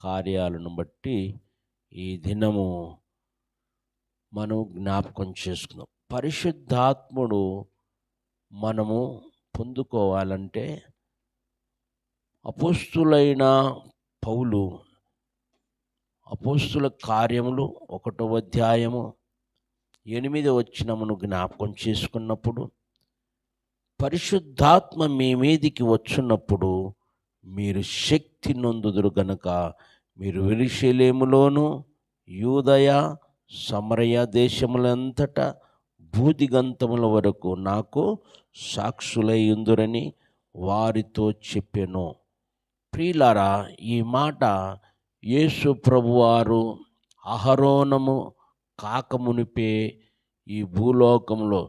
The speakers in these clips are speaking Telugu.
కార్యాలను బట్టి ఈ దినము మనం జ్ఞాపకం చేసుకుందాం. పరిశుద్ధాత్ముడు మనము పొందుకోవాలంటే అపోస్తులైన పౌలు అపోస్తుల కార్యములు 1వ అధ్యాయము 8వ వచనమును జ్ఞాపకం చేసుకున్నప్పుడు, పరిశుద్ధాత్మ మీ మీదికి వచ్చున్నప్పుడు మీరు శక్తి నొందుదురు గనుక మీరు యెరూషలేములోను యూదయ సమరయ దేశములంతటా భూదిగంతముల వరకు నాకు సాక్షులై ఉందురని వారితో చెప్పెను. ప్రియులారా, ఈ మాట యేసు ప్రభువారు అహరోనము కాకమునిపే ఈ భూలోకంలో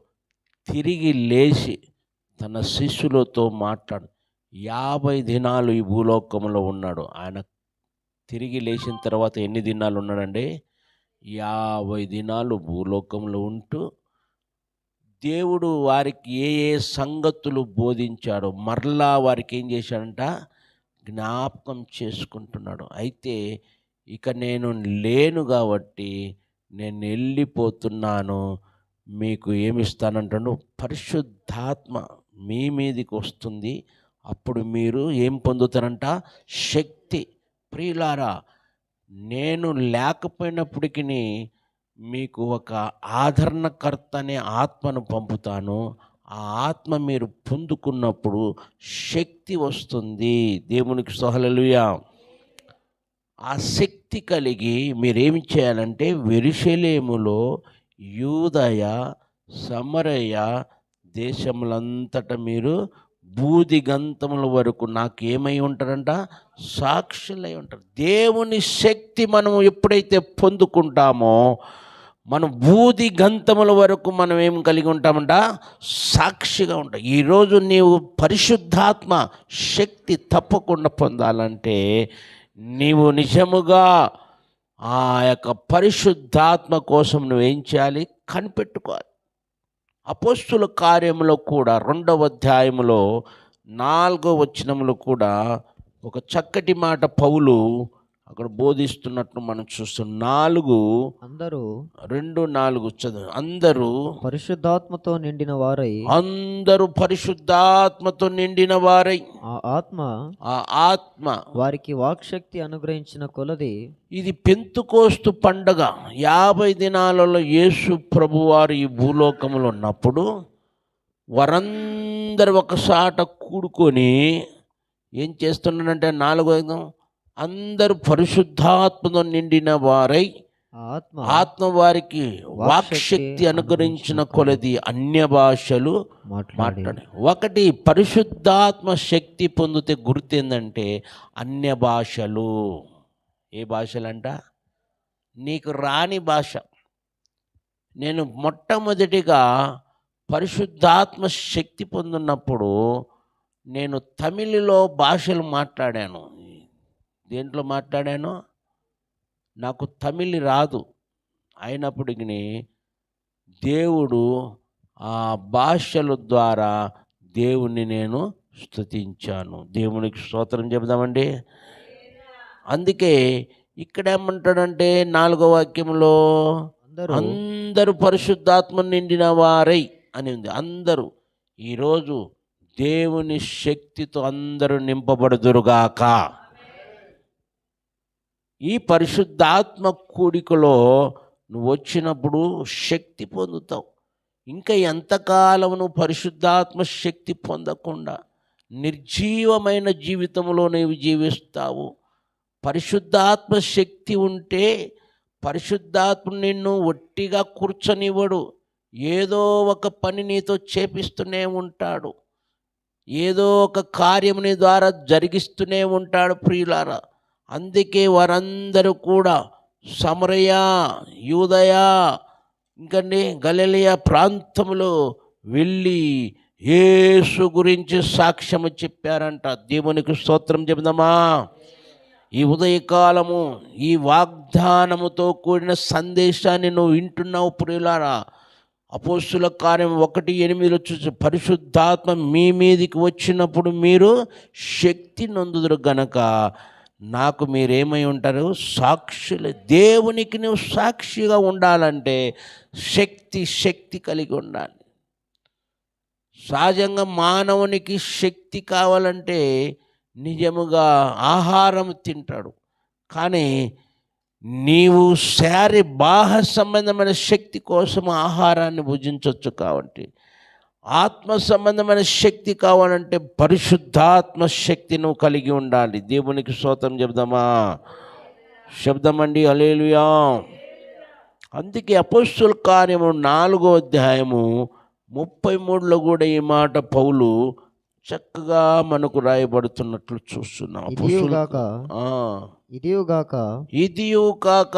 తిరిగి లేచి తన శిష్యులతో 50 దినాలు ఈ భూలోకంలో ఉన్నాడు. ఆయన తిరిగి లేచిన తర్వాత ఎన్ని దినాలు ఉన్నాడండి? 50 దినాలు భూలోకంలో ఉంటూ దేవుడు వారికి ఏ ఏ సంగతులు బోధించాడో మరలా వారికి ఏం చేశాడంట? జ్ఞాపకం చేసుకుంటున్నాడు. అయితే ఇక నేను లేను కాబట్టి నేను వెళ్ళిపోతున్నాను, మీకు ఏమిస్తానంటాడు? పరిశుద్ధాత్మ మీ మీదికి వస్తుంది, అప్పుడు మీరు ఏం పొందుతారంట? శక్తి. ప్రియులారా, నేను లేకపోయినప్పటికీ మీకు ఒక ఆదరణకర్త అనే ఆత్మను పంపుతాను. ఆ ఆత్మ మీరు పొందుకున్నప్పుడు శక్తి వస్తుంది. దేవునికి హల్లెలూయా. ఆ శక్తి కలిగి మీరేమి చేయాలంటే యెరూషలేములో యూదయ సమరయ దేశములంతటా మీరు భూదిగంతముల వరకు నాకు ఏమై ఉంటారంట? సాక్షులై ఉంటారు. దేవుని శక్తి మనం ఎప్పుడైతే పొందుకుంటామో మనం భూదిగంతముల వరకు మనం ఏం కలిగి ఉంటామంట? సాక్షిగా ఉంటాం. ఈరోజు నీవు పరిశుద్ధాత్మ శక్తి తప్పకుండా పొందాలంటే నీవు నిజముగా ఆ యొక్క పరిశుద్ధాత్మ కోసం నువ్వేం చేయాలి? కనిపెట్టుకోవాలి. అపోస్తుల కార్యములో కూడా 2వ అధ్యాయములో 4వ వచనములో కూడా ఒక చక్కటి మాట పౌలు అక్కడ బోధిస్తున్నట్లు మనం చూస్తున్నాం. 4:2-4 చదువు. అందరూ పరిశుద్ధాత్మతో నిండిన వారై ఆ ఆత్మ వారికి వాక్శక్తి అనుగ్రహించిన కొలది. ఇది పెంతుకోస్తు పండగ 50 దినాలలో యేసు ప్రభువారు ఈ భూలోకంలో ఉన్నప్పుడు వారందరూ ఒకసాట కూడుకొని ఏం చేస్తున్నాడంటే 4వ అందరూ పరిశుద్ధాత్మతో నిండిన వారై ఆత్మ వారికి వాక్శక్తి అనుగ్రహించిన కొలది అన్య భాషలు మాట్లాడే. ఒకటి, పరిశుద్ధాత్మ శక్తి పొందితే గుర్తు ఏంటంటే అన్య భాషలు. ఏ భాషలంట? నీకు రాని భాష. నేను మొట్టమొదటిగా పరిశుద్ధాత్మ శక్తి పొందినప్పుడు నేను తమిళ్లో భాషలు మాట్లాడాను. దేంట్లో మాట్లాడాను? నాకు తమిళ్ రాదు. అయినప్పటికీ దేవుడు ఆ భాషల ద్వారా దేవుణ్ణి నేను స్తుతించాను. దేవునికి స్తోత్రం చెబుదామండి. అందుకే ఇక్కడ ఏమంటాడంటే 4వ వాక్యంలో అందరూ పరిశుద్ధాత్మ నిండిన వారై అని ఉంది. అందరూ ఈరోజు దేవుని శక్తితో అందరూ నింపబడుదురుగాక. ఈ పరిశుద్ధాత్మ కూడికలో నువ్వు వచ్చినప్పుడు శక్తి పొందుతావు. ఇంకా ఎంతకాలం నువ్వు పరిశుద్ధాత్మ శక్తి పొందకుండా నిర్జీవమైన జీవితంలో నువ్వు జీవిస్తావు? పరిశుద్ధాత్మ శక్తి ఉంటే పరిశుద్ధాత్మ నిన్ను ఒట్టిగా కూర్చొనివ్వడు. ఏదో ఒక పని నీతో చేపిస్తూనే ఉంటాడు, ఏదో ఒక కార్యం నీ ద్వారా జరిగిస్తూనే ఉంటాడు. ప్రియులారా, అందుకే వారందరూ కూడా సమరయ, యూదయ, ఇంకండి గలిలయ ప్రాంతంలో వెళ్ళి యేసు గురించి సాక్ష్యము చెప్పారంట. దేవునికి స్తోత్రం చెబుదామా. ఈ ఉదయకాలము ఈ వాగ్దానముతో కూడిన సందేశాన్ని నువ్వు వింటున్నావు ప్రియులారా. అపోస్తుల కార్యం 1:8 చూసి, పరిశుద్ధాత్మ మీ మీదికి వచ్చినప్పుడు మీరు శక్తి నొందుదురు గనక నాకు మీరేమై ఉంటారు? సాక్షులు. దేవునికి నువ్వు సాక్షిగా ఉండాలంటే శక్తి కలిగి ఉండాలి. సహజంగా మానవునికి శక్తి కావాలంటే నిజముగా ఆహారం తింటాడు. కానీ నీవు బాహ సంబంధమైన శక్తి కోసం ఆహారాన్ని భుజించవచ్చు. కాబట్టి ఆత్మ సంబంధమైన శక్తి కావాలంటే పరిశుద్ధాత్మ శక్తి నువ్వు కలిగి ఉండాలి. దేవునికి స్తోత్రం చెప్దామా? శబ్దమండి హల్లెలూయా. అందుకే అపోస్తలుల కార్యము 4వ అధ్యాయము 33లో కూడా ఈ మాట పౌలు చక్కగా మనకు రాయబడుతున్నట్లు చూస్తున్నాం. ఇదియు కాక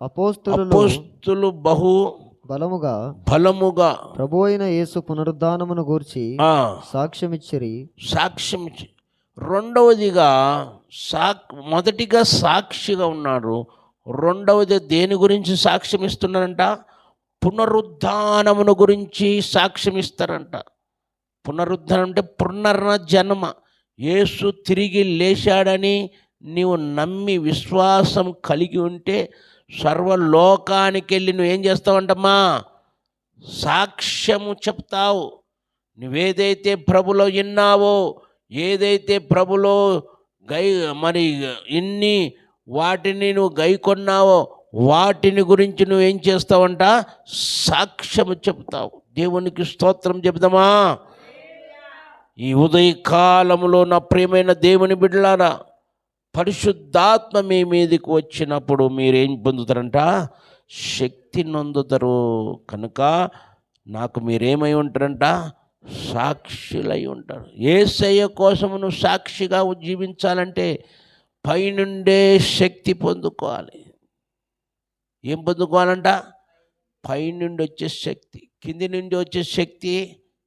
అపోస్తలులు బహు బలముగా ప్రభు అయిన యేసు పునరుద్ధానమును గూర్చి సాక్ష్యమిచ్చిరి. రెండవదిగా మొదటిగా సాక్షిగా ఉన్నారు. రెండవది దేని గురించి సాక్ష్యం ఇస్తున్నారంట? పునరుద్ధానమును గురించి సాక్ష్యం ఇస్తారంట. పునరుద్ధానం అంటే పునర్జన్మ. యేసు తిరిగి లేచాడని నీవు నమ్మి విశ్వాసం కలిగి ఉంటే సర్వలోకానికి వెళ్ళి నువ్వు ఏం చేస్తావంటమ్మా? సాక్ష్యము చెప్తావు. నువ్వేదైతే ప్రభులో విన్నావో, ఏదైతే ప్రభులో ఇన్ని వాటిని నువ్వు గైకొన్నావో వాటిని గురించి నువ్వేం చేస్తావంట? సాక్ష్యము చెప్తావు. దేవునికి స్తోత్రం చెప్దామా? ఈ ఉదయకాలములో నా ప్రియమైన దేవుని బిడ్డలారా, పరిశుద్ధాత్మ మీ మీదకి వచ్చినప్పుడు మీరేం పొందుతారంట? శక్తి నొందుతారు. కనుక నాకు మీరేమై ఉంటారంట? సాక్షులై ఉంటారు. యేసయ్య కోసం నువ్వు సాక్షిగా జీవించాలంటే పైనుండే శక్తి పొందుకోవాలి. ఏం పొందుకోవాలంట? పైనుండి వచ్చే శక్తి. కింది నుండి వచ్చే శక్తి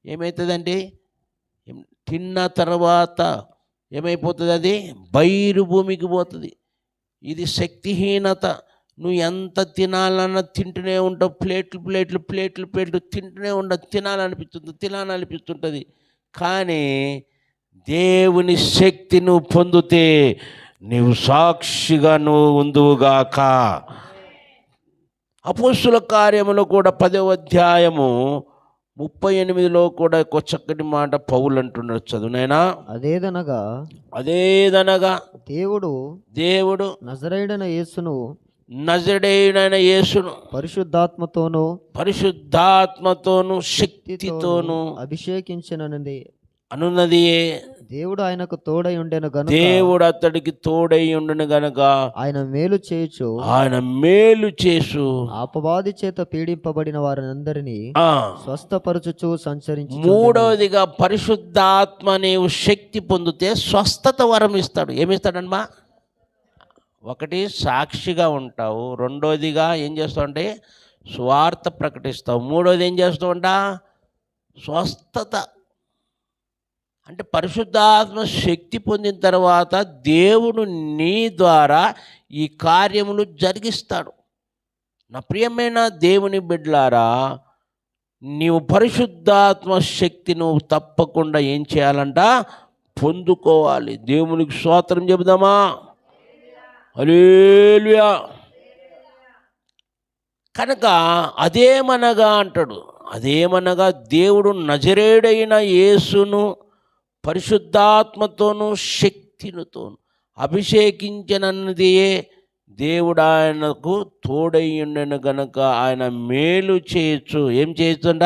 ఏమవుతుందండి? తిన్న తర్వాత ఏమైపోతుంది? అది బయలు భూమికి పోతుంది. ఇది శక్తిహీనత. నువ్వు ఎంత తినాలన్నా తింటూనే ఉంటావు. ప్లేట్లు తింటూనే ఉండవు. తినాలనిపిస్తుంటుంది. కానీ దేవుని శక్తి నువ్వు పొందితే నీవు సాక్షిగా నువ్వు ఉందువుగాక. అపోస్తలుల కార్యములో కూడా 10వ అధ్యాయము 38లో కూడా ఒక చక్కటి మాట పౌలు అంటున్నాడు. చదువునైనా. అదేదనగా దేవుడు నజరేయుడైన యేసును పరిశుద్ధాత్మతోను శక్తితోను అభిషేకించినది అనున్నదియే. దేవుడు ఆయనకు తోడై ఉండెను గనుక, దేవుడు అతడికి తోడై ఉండెను గనుక ఆయన మేలు చేసు అపవాది చేత పీడింపబడిన వారందరినీ స్వస్థపరచుచు సంచరించి. మూడవదిగా పరిశుద్ధాత్మ నీవు శక్తి పొందితే స్వస్థత వరం ఇస్తాడు. ఏమిస్తాడమ్మా? ఒకటి సాక్షిగా ఉంటావు. రెండోదిగా ఏం చేస్తావు అంటే స్వార్థ ప్రకటిస్తావు. మూడోది ఏం చేస్తావు అంట? స్వస్థత. అంటే పరిశుద్ధాత్మ శక్తి పొందిన తర్వాత దేవుడు నీ ద్వారా ఈ కార్యములు జరిగిస్తాడు. నా ప్రియమైన దేవుని బిడ్డలారా, నీవు పరిశుద్ధాత్మ శక్తి నువ్వు తప్పకుండా ఏం చేయాలంట? పొందుకోవాలి. దేవునికి స్తోత్రం చెబుదామా? హల్లెలూయా. కనుక అదేమనగా అంటాడు. అదేమనగా దేవుడు నజరేయుడైన యేసును పరిశుద్ధాత్మతోనూ శక్తితోను అభిషేకించనన్నదియే. దేవుడు ఆయనకు తోడై ఉండెను గనుక ఆయన మేలు చేయొచ్చు. ఏం చేస్తుండ?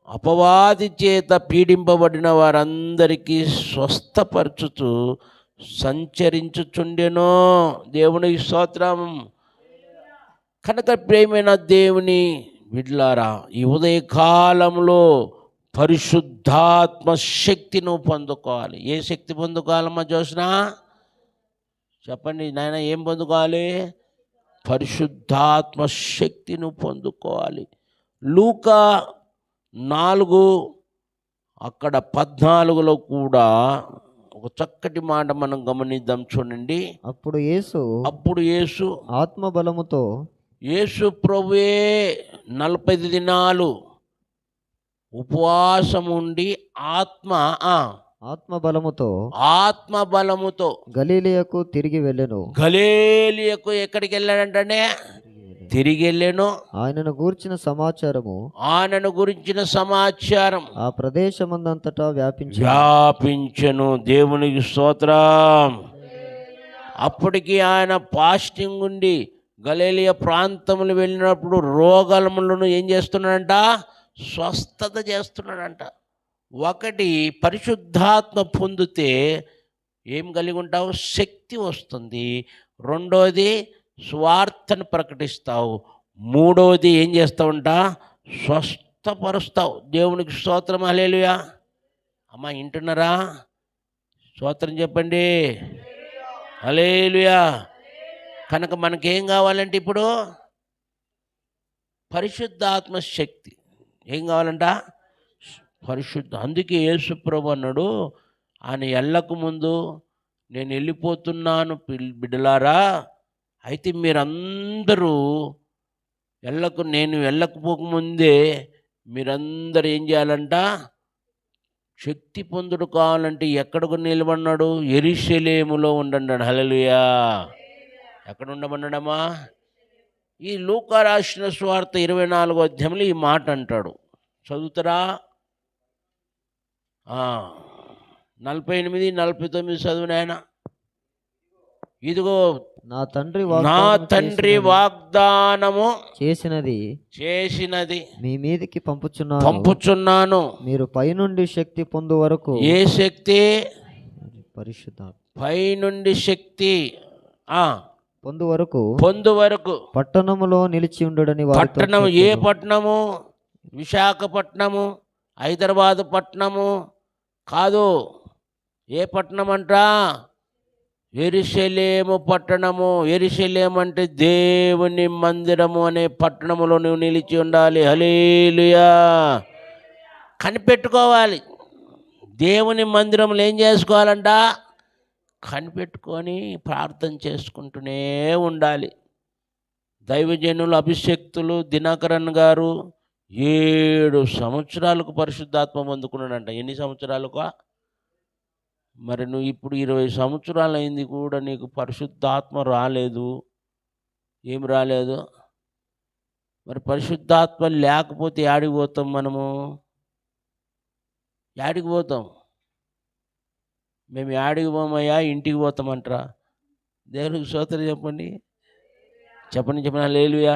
అపవాది చేత పీడింపబడిన వారందరికీ స్వస్థపరచుచు సంచరించుచుండెను. దేవునికి స్తోత్రం. కనుక ప్రియమైన దేవుని బిడ్డలారా, ఈ ఉదయకాలంలో పరిశుద్ధాత్మ శక్తి నువ్వు పొందుకోవాలి. ఏ శక్తి పొందుకోవాలమ్మా జోష్నా? చెప్పండి నాయన, ఏం పొందుకోవాలి? పరిశుద్ధాత్మ శక్తి నువ్వు పొందుకోవాలి. లూకా 4 అక్కడ 14లో కూడా ఒక చక్కటి మాట మనం గమనిద్దాం. చూడండి. అప్పుడు యేసు ఆత్మ బలముతో, యేసు ప్రభువే 40 దినాలు ఉపవాసం ఉండి ఆత్మ ఆత్మబలముతో గలీలియకు తిరిగి వెళ్ళెను. గలీలియకు ఎక్కడికి వెళ్ళాడంటే తిరిగి వెళ్ళాను. ఆయనను గూర్చిన సమాచారము ఆయనను గురించిన సమాచారం ఆ ప్రదేశమందంతటా వ్యాపించెను. దేవునికి స్తోత్రం. అప్పటికి ఆయన ఫాస్టింగ్ ఉండి గలీలియ ప్రాంతములు వెళ్ళినప్పుడు రోగములను ఏం చేస్తున్నాడంట? స్వస్థత చేస్తున్నాడంట. ఒకటి, పరిశుద్ధాత్మ పొందితే ఏం కలిగి ఉంటావు? శక్తి వస్తుంది. రెండోది, స్వార్థను ప్రకటిస్తావు. మూడోది ఏం చేస్తావంట? స్వస్థపరుస్తావు. దేవునికి స్తోత్రం. హల్లెలూయా. అమ్మ వింటున్నారా? స్తోత్రం చెప్పండి. హల్లెలూయా. కనుక మనకేం కావాలంటే ఇప్పుడు పరిశుద్ధాత్మ శక్తి. ఏం కావాలంట? పరిశుద్ధ. అందుకే యేసు ప్రభు అన్నాడు, ఆయన ఎళ్ళకు ముందు, నేను వెళ్ళిపోతున్నాను బిడ్డలారా, అయితే మీరందరూ నేను వెళ్ళకపోకముందే మీరందరూ ఏం చేయాలంట? శక్తి పొందుడు కావాలంటే ఎక్కడికి నిలబడినాడు? యెరూషలేములో ఉండండి. హల్లెలూయా. ఎక్కడ ఉండమన్నాడమ్మా? ఈ లూకా రాసిన సువార్త 24వ అధ్యాయంలో ఈ మాట అంటాడు. చదువుతారా? 48, 49 చదువు నాయన. ఇదిగో నా తండ్రి వాగ్దానము చేసినది మీ మీదికి పంపుచున్నాను. మీరు పైనుండి శక్తి పొందు వరకు. ఏ శక్తి? పరిశుద్ధాత్మ. పైనుండి శక్తి పొందు వరకు పట్టణములో నిలిచి ఉండడని. పట్టణం ఏ పట్టణము? విశాఖపట్నము, హైదరాబాదు పట్టణము కాదు. ఏ పట్టణం అంట? యెరూషలేము పట్టణము. యెరూషలేము అంటే దేవుని మందిరము అనే పట్టణములో నువ్వు నిలిచి ఉండాలి. హల్లెలూయా. కనిపెట్టుకోవాలి. దేవుని మందిరంలో ఏం చేసుకోవాలంట? కనిపెట్టుకొని ప్రార్థన చేసుకుంటూనే ఉండాలి. దైవజనులు, అభిషేక్తులు దినకరన్ గారు 7 సంవత్సరాలకు పరిశుద్ధాత్మ పొందుకున్నాడంట. ఎన్ని సంవత్సరాలకు? మరి నువ్వు ఇప్పుడు 20 సంవత్సరాలు అయింది కూడా నీకు పరిశుద్ధాత్మ రాలేదు. ఏం రాలేదు? మరి పరిశుద్ధాత్మ లేకపోతే యాడికి పోతాం మనము? యాడికి పోతాం? మేము యాడికి పోమయ్యా, ఇంటికి పోతామంటారా? దేవునికి స్తోత్రం చెప్పండి. చెప్పండి. హల్లెలూయా.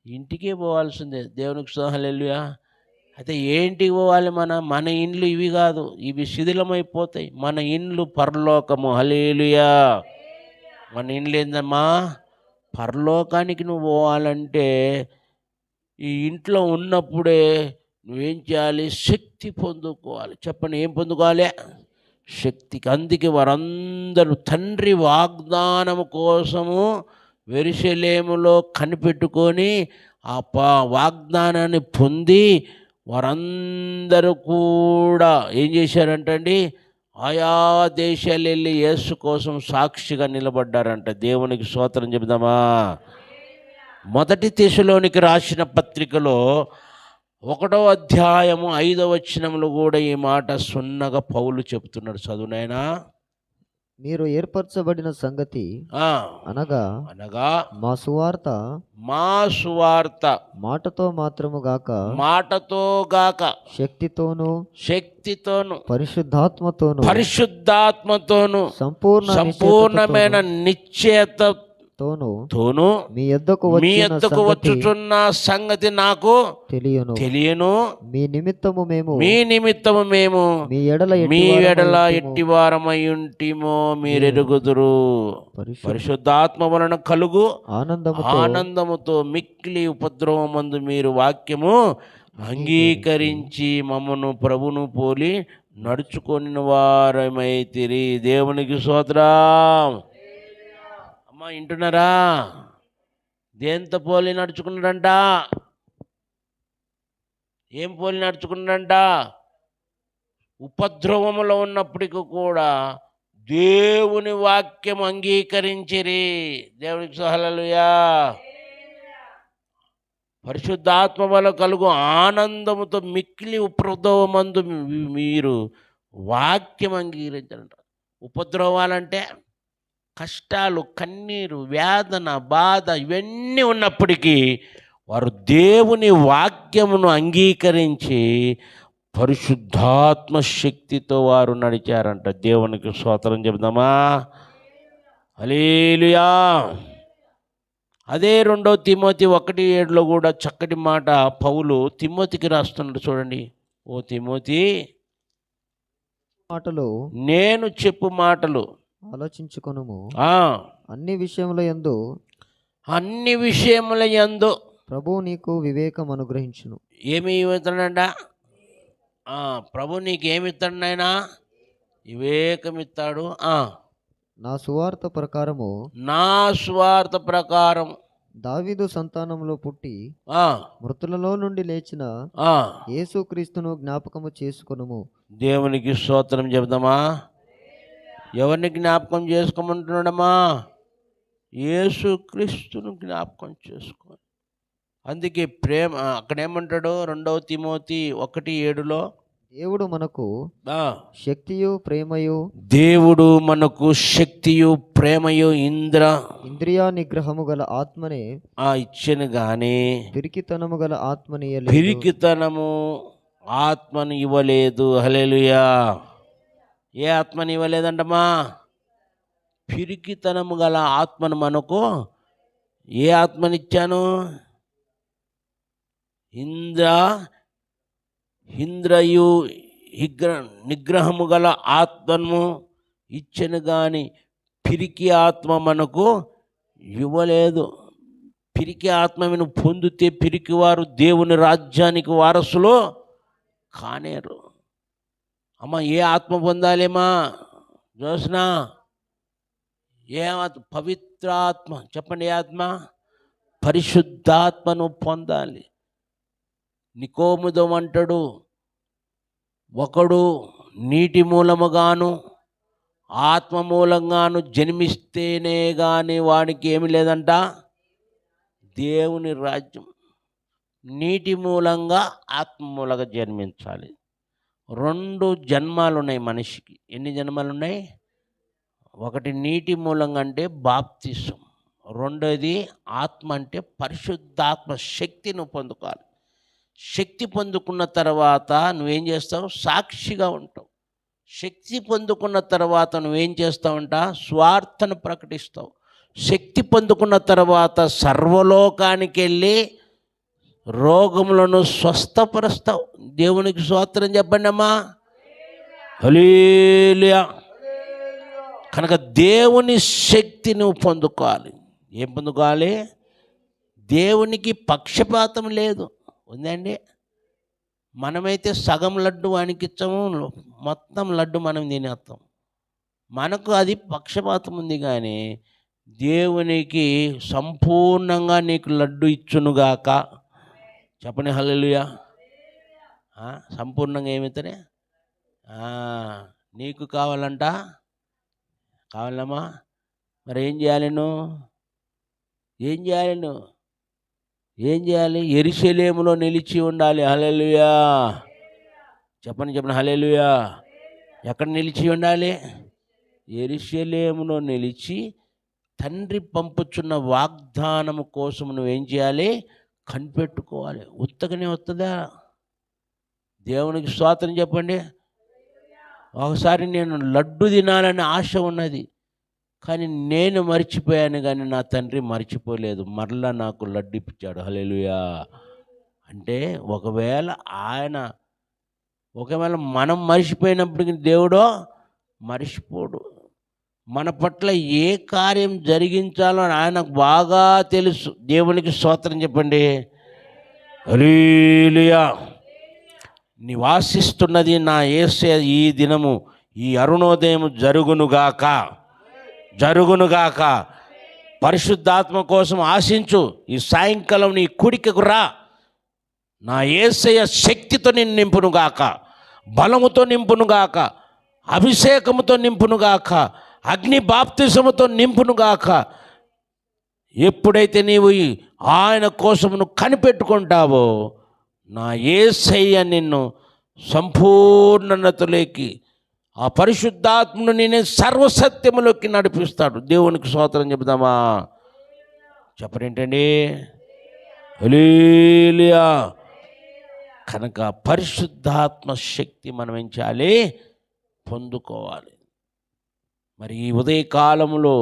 ఇంటికే పోవాల్సిందే. దేవునికి స్తోత్రం. హల్లెలూయా. అయితే ఏంటికి పోవాలి? మన ఇండ్లు ఇవి కాదు, ఇవి శిథిలమైపోతాయి. మన ఇండ్లు పరలోకము. హల్లెలూయా. మన ఇండ్లు ఏందమ్మా? పరలోకానికి నువ్వు పోవాలంటే ఈ ఇంట్లో ఉన్నప్పుడే నువ్వేం చేయాలి? శక్తి పొందుకోవాలి. చెప్పండి, ఏం పొందుకోవాలి? శక్తికి. అందుకే వారందరూ తండ్రి వాగ్దానము కోసము యెరూషలేములో కనిపెట్టుకొని ఆ వాగ్దానాన్ని పొంది వారందరూ కూడా ఏం చేశారంటండి? ఆయా దేశాలు వెళ్ళి యేసు కోసం సాక్షిగా నిలబడ్డారంట. దేవునికి స్తోత్రం చెబుదామా? మొదటి తెస్సలోనికి రాసిన పత్రికలో 1వ అధ్యాయము 5వ వచనంలో కూడా ఈ మాట సున్నగా పౌలు చెబుతున్నాడు. చదువునైనా. మీరు ఏర్పరచబడిన సంగతి అనగా మా సువార్త మాటతో మాత్రము గాక శక్తితోను పరిశుద్ధాత్మతోను సంపూర్ణమైన నిశ్చయతతోను మీ యొద్దకు వచ్చుచున్న సంగతి నాకు తెలియను. మీ నిమిత్తము మేము మీ ఎడల ఎట్టివారమై ఉంటిమో మీరెరుగుదురు. పరిశుద్ధాత్మ వలన కలుగు ఆనందముతో మిక్కిలి ఉపద్రవమందు మీరు వాక్యము అంగీకరించి మమ్మను ప్రభును పోలి నడుచుకొని వారమైతిరి. దేవునికి స్తోత్రం. అమ్మా వింటున్నారా? దేంతో పోలి నడుచుకున్నాడంట? ఏం పోలి నడుచుకున్నాడంట? ఉపద్రవములో ఉన్నప్పటికీ కూడా దేవుని వాక్యం అంగీకరించిరి. దేవునికి హల్లెలూయా. పరిశుద్ధాత్మ వల్ల కలుగు ఆనందముతో మిక్కిలి ఉపద్రవమందు మీరు వాక్యం అంగీకరించాలంట. ఉపద్రవాలంటే కష్టాలు, కన్నీరు, వేదన, బాధ ఇవన్నీ ఉన్నప్పటికీ వారు దేవుని వాక్యమును అంగీకరించి పరిశుద్ధాత్మ శక్తితో వారు నడిచారంట. దేవునికి స్తోత్రం చెబుదామా? హల్లెలూయా. అదే 2 తిమోతి 1:7 కూడా చక్కటి మాట పౌలు తిమోతికి రాస్తున్నాడు. చూడండి. ఓ తిమోతి, మాటలు నేను చెప్పు మాటలు ఆలోచించుకొనుము. అన్ని అన్ని విషయముల యందు ప్రభు నీకు వివేకం అనుగ్రహించును. ఏమి ఇవ్వతాడంట? ప్రభు నీకు ఏమి ఇస్తాడు నాయనా? వివేకం ఇస్తాడు. నా సువార్త ప్రకారము దావీదు సంతానంలో పుట్టి మృతులలో నుండి లేచిన యేసుక్రీస్తును జ్ఞాపకము చేసుకొనుము. దేవునికి స్తోత్రం చెబుదామా? ఎవరిని జ్ఞాపకం చేసుకోమంటున్నాడమ్మా? యేసుక్రీస్తును జ్ఞాపకం చేసుకో. అందుకే ప్రేమ అక్కడ ఏమంటాడు? 2 తిమోతి 1:7 దేవుడు మనకు శక్తియు ప్రేమయు ఇంద్రియ నిగ్రహము గల ఆత్మనే ఇచ్చెను గాని పిరికితనము గల ఆత్మను ఇవ్వలేదు. హల్లెలూయా. ఏ ఆత్మని ఇవ్వలేదంటమ్మా? పిరికితనము గల ఆత్మను మనకు ఏ ఆత్మనిచ్చాను? నిగ్రహము గల ఆత్మను ఇచ్చెను గాని పిరికి ఆత్మ మనకు ఇవ్వలేదు. పిరికి ఆత్మను పొందితే పిరికివారు దేవుని రాజ్యానికి వారసులు కానేరు. అమ్మ, ఏ ఆత్మ పొందాలేమా? జోస్నా, ఏ ఆత్మ? పవిత్రాత్మ. చెప్పండి. ఏ ఆత్మ? పరిశుద్ధాత్మను పొందాలి. నికోముదం అంటాడు, ఒకడు నీటి మూలముగాను ఆత్మ మూలంగాను జన్మిస్తేనే కానీ వాడికి ఏమి లేదంట, దేవుని రాజ్యం. నీటి మూలంగా ఆత్మ మూలంగా జన్మించాలి. 2 జన్మాలు ఉన్నాయి మనిషికి. ఎన్ని జన్మాలు ఉన్నాయి? ఒకటి నీటి మూలంగా అంటే బాప్తిసం, రెండోది ఆత్మ అంటే పరిశుద్ధాత్మ శక్తిని పొందుకోవాలి. శక్తి పొందుకున్న తర్వాత నువ్వేం చేస్తావు? సాక్షిగా ఉంటావు. శక్తి పొందుకున్న తర్వాత నువ్వేం చేస్తావంట? స్వార్థను ప్రకటిస్తావు. శక్తి పొందుకున్న తర్వాత సర్వలోకానికి వెళ్ళి రోగములను స్వస్థపరుస్తావు. దేవునికి స్తోత్రం చెప్పండి అమ్మా. హల్లెలూయా. కనుక దేవుని శక్తి నువ్వు పొందుకోవాలి. ఏం పొందుకోవాలి? దేవునికి పక్షపాతం లేదు. ఉందండి? మనమైతే సగం లడ్డు వానికి ఇచ్చాము, మొత్తం లడ్డు మనం తినేస్తాం. మనకు అది పక్షపాతం ఉంది. కానీ దేవునికి సంపూర్ణంగా నీకు లడ్డు ఇచ్చునుగాక. చెప్పండి హల్లెలూయా. సంపూర్ణంగా ఏమితనే నీకు కావాలంట. కావాలమ్మా? మరి ఏం చేయాలి నువ్వు? ఏం చేయాలి? యెరూషలేములో నిలిచి ఉండాలి. హల్లెలూయా. చెప్పండి హల్లెలూయా. ఎక్కడ నిలిచి ఉండాలి? యెరూషలేములో నిలిచి తండ్రి పంపుచున్న వాగ్దానము కోసం నువ్వేం చేయాలి? కనిపెట్టుకోవాలి. ఉత్తగానే వస్తుందా? దేవునికి స్తోత్రం చెప్పండి. ఒకసారి నేను లడ్డు తినాలని ఆశ ఉన్నది, కానీ నేను మర్చిపోయాను, కానీ నా తండ్రి మర్చిపోలేదు. మరలా నాకు లడ్డు ఇప్పించాడు. హల్లెలూయా. అంటే ఒకవేళ మనం మర్చిపోయినప్పటికీ దేవుడు మర్చిపోడు. మన పట్ల ఏ కార్యం జరిగించాలో ఆయనకు బాగా తెలుసు. దేవునికి స్తోత్రం చెప్పండి. హల్లెలూయా. నివాసిస్తున్నది నా యేసయ్య ఈ దినము, ఈ అరుణోదయం జరుగునుగాక. పరిశుద్ధాత్మ కోసం ఆశించు. ఈ సాయంకాలం నీ కుడికకు రా. నా యేసయ్య శక్తితో నిన్ను నింపునుగాక, బలముతో నింపునుగాక, అభిషేకముతో నింపునుగాక, అగ్ని బాప్తిసముతో నింపునుగాక. ఎప్పుడైతే నీవు ఆయన కోసం నువ్వు కనిపెట్టుకుంటావో నా యేసయ్య నిన్ను సంపూర్ణతలోకి ఆ పరిశుద్ధాత్ముడు నేను సర్వసత్యములోకి నడిపిస్తాడు. దేవునికి స్తోత్రం చెబుదామా? చెప్పరేంటండి? హల్లెలూయా. కనుక పరిశుద్ధాత్మ శక్తి మనం ఏం చేయాలి? పొందుకోవాలి. మరి ఈ ఉదయకాలంలో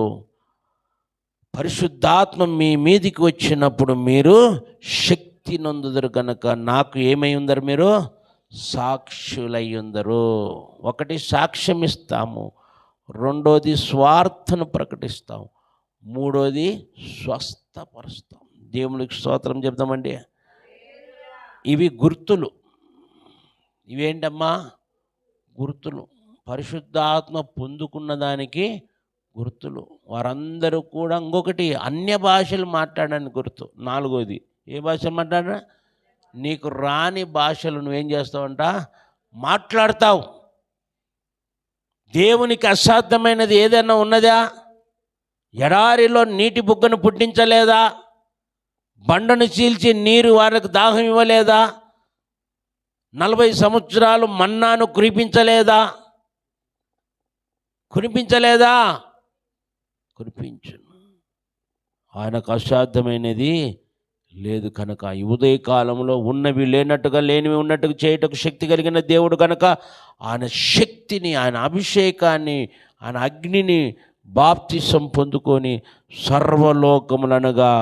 పరిశుద్ధాత్మ మీ మీదికి వచ్చినప్పుడు మీరు శక్తి నొందుదురు కనుక నాకు ఏమై ఉందరు? మీరు సాక్షులై ఉందరు. ఒకటి సాక్ష్యం ఇస్తాము, రెండోది స్వార్థను ప్రకటిస్తాం, మూడోది స్వస్థపరుస్తాం. దేవునికి స్తోత్రం చెప్తామండి. ఇవి గుర్తులు. ఇవేంటమ్మా? గుర్తులు. పరిశుద్ధాత్మ పొందుకున్న దానికి గుర్తులు. వారందరూ కూడా ఇంకొకటి అన్య భాషలు మాట్లాడడానికి గుర్తు. నాలుగోది ఏ భాష మాట్లాడినా నీకు రాని భాషలు నువ్వేం చేస్తావంట? మాట్లాడతావు. దేవునికి అసాధ్యమైనది ఏదైనా ఉన్నదా? ఎడారిలో నీటి బుగ్గను పుట్టించలేదా? బండను చీల్చి నీరు వారికి దాహం ఇవ్వలేదా? 40 సంవత్సరాలు మన్నాను కురిపించలేదా? కురిపించలేదా? కురిపించును. ఆయనకు అసాధ్యమైనది లేదు. కనుక ఈ ఉదయకాలంలో ఉన్నవి లేనట్టుగా, లేనివి ఉన్నట్టుగా చేయుటకు శక్తి కలిగిన దేవుడు కనుక ఆయన శక్తిని, ఆయన అభిషేకాన్ని, ఆయన అగ్నిని బాప్తిసం పొందుకొని సర్వలోకములనగా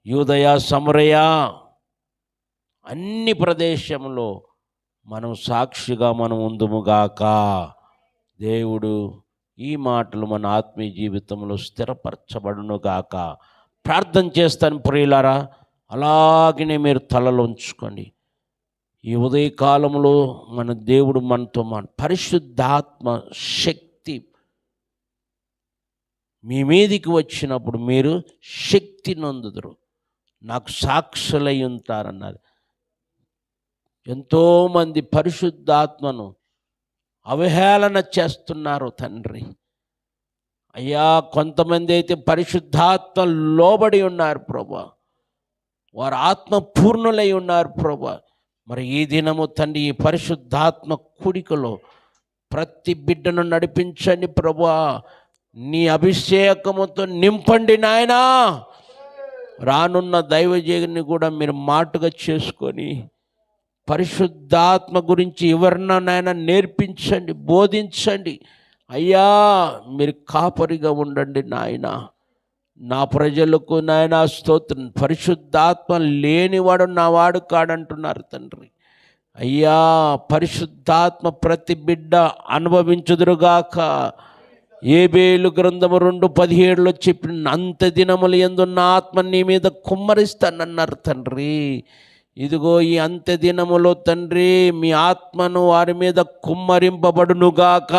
యూదయ, సమరయ అన్ని ప్రదేశంలో మనం సాక్షిగా మనం ఉందుముగాక. దేవుడు ఈ మాటలు మన ఆత్మీయ జీవితంలో స్థిరపరచబడునుగాక. ప్రార్థన చేస్తాను ప్రియులారా. అలాగనే మీరు తలలో ఉంచుకోండి. ఈ ఉదయకాలంలో మన దేవుడు మనతో పరిశుద్ధాత్మ శక్తి మీ మీదికి వచ్చినప్పుడు మీరు శక్తి నొందుదురు, నాకు సాక్షులై ఉంటారన్నారు. ఎంతోమంది పరిశుద్ధాత్మను అవహేళన చేస్తున్నారు తండ్రి. అయ్యా, కొంతమంది అయితే పరిశుద్ధాత్మ లోబడి ఉన్నారు ప్రభా, వారు ఆత్మ పూర్ణులై ఉన్నారు ప్రభా. మరి ఈ దినము తండ్రి ఈ పరిశుద్ధాత్మ కూడికలో ప్రతి బిడ్డను నడిపించండి ప్రభా. నీ అభిషేకముతో నింపండి నాయనా. రానున్న దైవజీవిని కూడా మీరు మాటుగా చేసుకొని పరిశుద్ధాత్మ గురించి ఎవరినైనా నేర్పించండి, బోధించండి. అయ్యా, మీరు కాపరిగా ఉండండి నాయన. నా ప్రజలకు నాయన స్తోత్రం. పరిశుద్ధాత్మ లేనివాడు నా వాడు కాడంటున్నారు తండ్రి. అయ్యా, పరిశుద్ధాత్మ ప్రతి బిడ్డ అనుభవించుదురుగాక. ఏబేలు గ్రంథము 2:17 చెప్పిన అంత దినములు యందున్న ఆత్మ నీ మీద కుమ్మరిస్తానన్నారు తండ్రి. ఇదిగో ఈ అంత్య దినములో తండ్రి మీ ఆత్మను వారి మీద కుమ్మరింపబడునుగాక,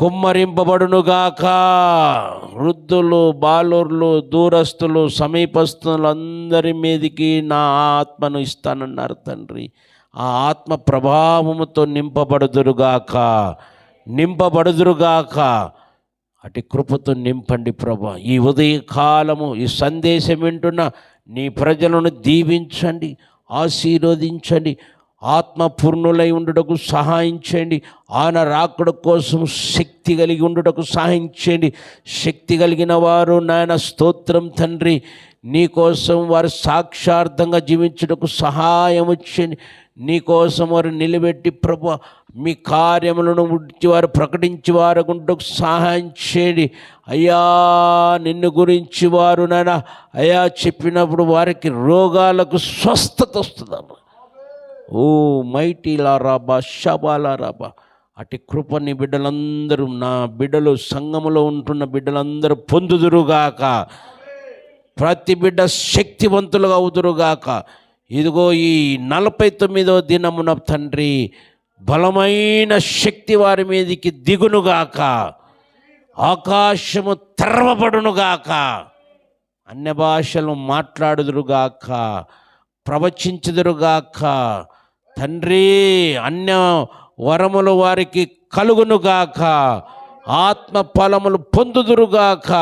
కుమ్మరింపబడునుగాక. వృద్ధులు, బాలుర్లు, దూరస్తులు, సమీపస్తులు అందరి మీదికి నా ఆత్మను ఇస్తానన్నారు తండ్రి. ఆ ఆత్మ ప్రభావముతో నింపబడుదురుగాక, నింపబడుదురుగాక. అటు కృపతో నింపండి ప్రభా. ఈ ఉదయకాలము ఈ సందేశం వింటున్న నీ ప్రజలను దీవించండి, ఆశీర్వదించండి. ఆత్మపూర్ణులై ఉండుటకు సహాయం చేయండి. ఆయన రాకడ కోసం శక్తి కలిగి ఉండుటకు సహాయం చేయండి. శక్తి కలిగిన వారు నాయన స్తోత్రం తండ్రి, నీ కోసం వారు సాక్షార్థంగా జీవించుటకు సహాయం చేయండి. నీ కోసం వారు నిలబెట్టి ప్రభు మీ కార్యములను వారు ప్రకటించి వారు గుంటకు సహాయం చేయండి. అయ్యా, నిన్ను గురించి వారు నాయన అయ్యా చెప్పినప్పుడు వారికి రోగాలకు స్వస్థత వస్తుందమ్మా. ఓ మైటీలా రాబా, షబాలా రాబా. అటు కృపని బిడ్డలందరూ, నా బిడ్డలు, సంఘములో ఉంటున్న బిడ్డలందరూ పొందుదురుగాక. ప్రతి బిడ్డ శక్తివంతులుగా అవుదురుగాక. ఇదిగో ఈ 49వ దినమున తండ్రి బలమైన శక్తి వారి మీదికి దిగునుగాక. ఆకాశము తెరవబడునుగాక. అన్య భాషలు మాట్లాడుదురుగాక, ప్రవచించుదురుగాక. తండ్రి అన్య వరములు వారికి కలుగునుగాక. ఆత్మ ఫలములు పొందుదురుగాక.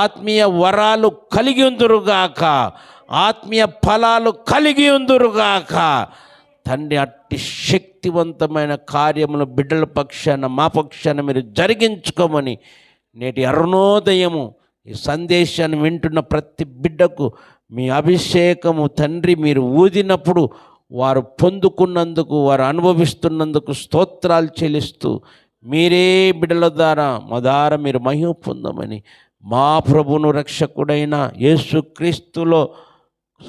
ఆత్మీయ వరాలు కలిగి ఉందురుగాక. ఆత్మీయ ఫలాలు కలిగి ఉందురుగాక. తండ్రి అట్టి శక్తివంతమైన కార్యములు బిడ్డల పక్షాన మా పక్షాన మీరు జరిగించుకోమని నేటి అరుణోదయము ఈ సందేశాన్ని వింటున్న ప్రతి బిడ్డకు మీ అభిషేకము తండ్రి మీరు ఊదినప్పుడు వారు పొందుకున్నందుకు, వారు అనుభవిస్తున్నందుకు స్తోత్రాలు చెల్లిస్తూ మీరే బిడ్డల ద్వారా మా ద్వారా మీరు మహిమ పొందమని మా ప్రభువును రక్షకుడైన యేసుక్రీస్తులో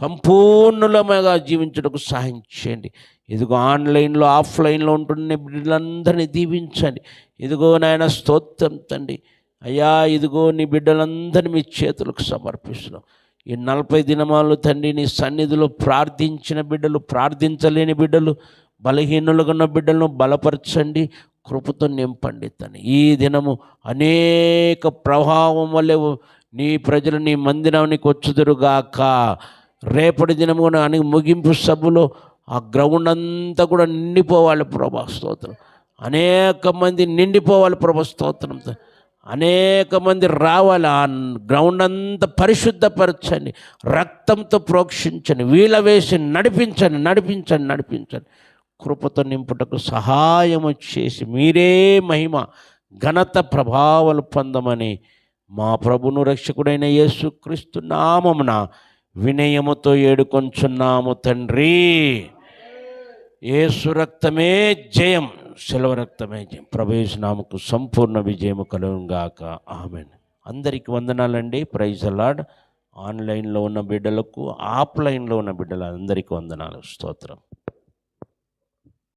సంపూర్ణులముగా జీవించుటకు సహాయం చేయండి. ఇదిగో ఆన్లైన్లో ఆఫ్లైన్లో ఉంటున్న బిడ్డలందరినీ దీవించండి. ఇదిగో నాయన స్తోత్రం తండ్రి. అయ్యా ఇదిగో నీ బిడ్డలందరినీ మీ చేతులకు సమర్పిస్తున్నాం. ఈ 40 దినమాలు తండ్రి నీ సన్నిధిలో ప్రార్థించిన బిడ్డలు, ప్రార్థించలేని బిడ్డలు, బలహీనులుగా ఉన్న బిడ్డలను బలపరచండి, కృపతో నింపండి తండ్రి. ఈ దినము అనేక ప్రభావం వల్లే నీ ప్రజలు నీ మందిరానికి వచ్చుదురుగాక. రేపటి దినము అని ముగింపు సభలో ఆ గ్రౌండ్ అంతా కూడా నిండిపోవాలి ప్రభా స్తోత్రం. అనేక మంది నిండిపోవాలి ప్రభా స్తోత్రం. అనేక మంది రావాలి. ఆ గ్రౌండ్ అంతా పరిశుద్ధపరచండి, రక్తంతో ప్రోక్షించండి, వీళ్ళ వేసి నడిపించండి. కృపతో నింపుటకు సహాయము చేసి మీరే మహిమ ఘనత ప్రభావాలు పొందమని మా ప్రభును రక్షకుడైన యేసుక్రీస్తు నామమున వినయముతో ఏడుకొంచున్నాము తండ్రి. యేసు రక్తమే జయం, శిలువ రక్తమే జయం. ప్రభు యేసు నామముకు సంపూర్ణ విజయము కలుగుగాక. ఆమేన్. అందరికీ వందనాలండి. Praise the Lord. ఆన్లైన్లో ఉన్న బిడ్డలకు, ఆఫ్లైన్లో ఉన్న బిడ్డలందరికీ వందనాలు. స్తోత్రం.